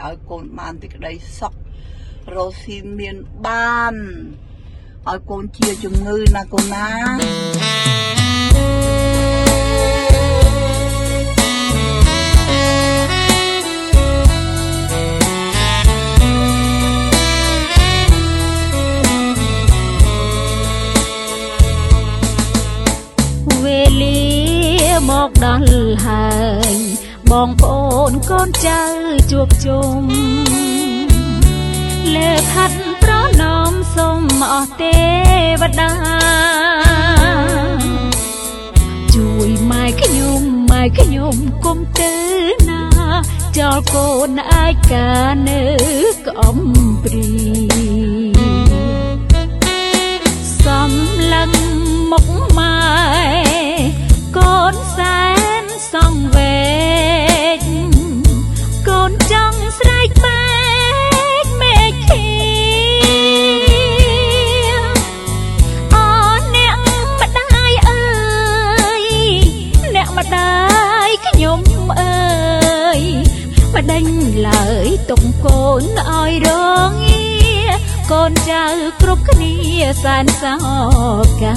ឲ្យកូនបានទីក្តីសុខរស់ស៊ីមានបានឲ្យកូនជាជំងឺណាកូនណាវេលាមកដល់ហើយបងប្អូនកូនចៅជួបជុំលើផាត់ប្រណំសូមអស់ទេវតាជួយម៉ែខ្ញុំគុំទៅណាចោលកូនឯកានៅក្អំព្រីសំឡឹងមុខម៉ែកូនសែនសងវែកកូនចង់ស្រែកបែកមេឃាអូអ្នកម្ដាយអើយអ្នកម្ដាយខ្ញុំអើយបដិញឡើយទុកកូនឲ្យរងាកូនចៅគ្រប់គ្នាសែនសោកា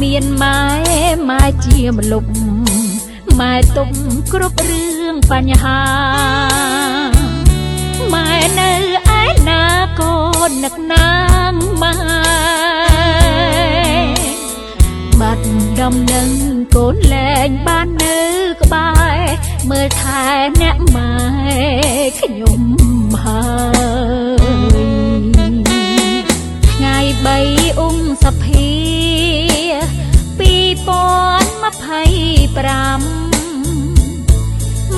មានម៉ែជាម្លប់ម៉ែទុំគ្រប់រឿងបញ្ហាម៉ែនៅឯណាកូននឹកណាងម៉ែបាត់ដំណឹងកូនលែងបាននៅក្បែរមើលថែអ្នកម៉ែខ្ញុំហើយថ្ងៃ3ឧសភា2025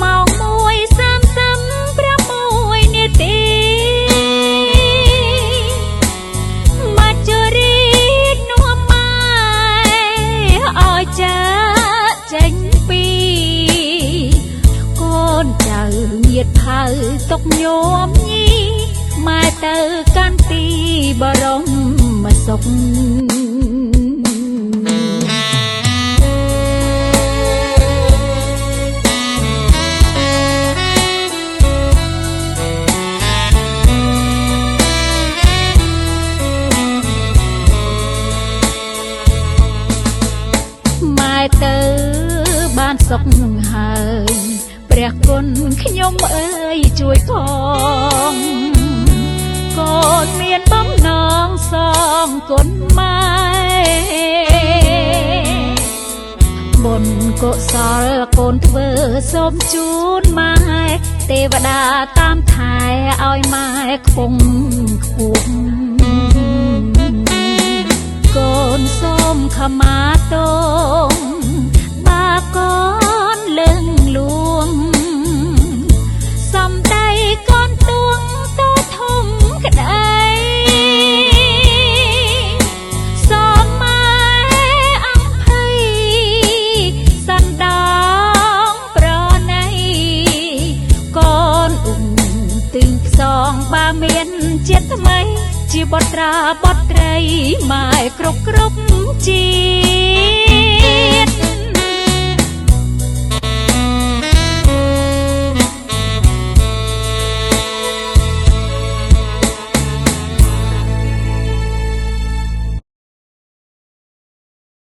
ម៉ោង1:36នាទីមកជរីកនាំម៉ែឲ្យចាក់ចេញពីកូនចៅញាតផៅទុកញោមញីម៉ែទៅកាន់ទីបរមសុខទៅបានសុខហើយព្រះគុណខ្ញុំអើយជួយផងកូនមានបំណងសងគុណម៉ែបុណ្យកុសលកូនធ្វើសូមជូនម៉ែទេវតាតាមថែឲ្យម៉ែខ្ពង់ខ្ពស់កូនសូមខមាទោសបាកូនលឹងលួងសំដីកូនទួងទៅធំក្ដីសមម៉ែអំភ័យសណ្ដងប្រណីកូនទិញផ្សងបាមានចិត្តថ្មីជាបុត្រាបុត្រីម៉ែគ្រប់ជា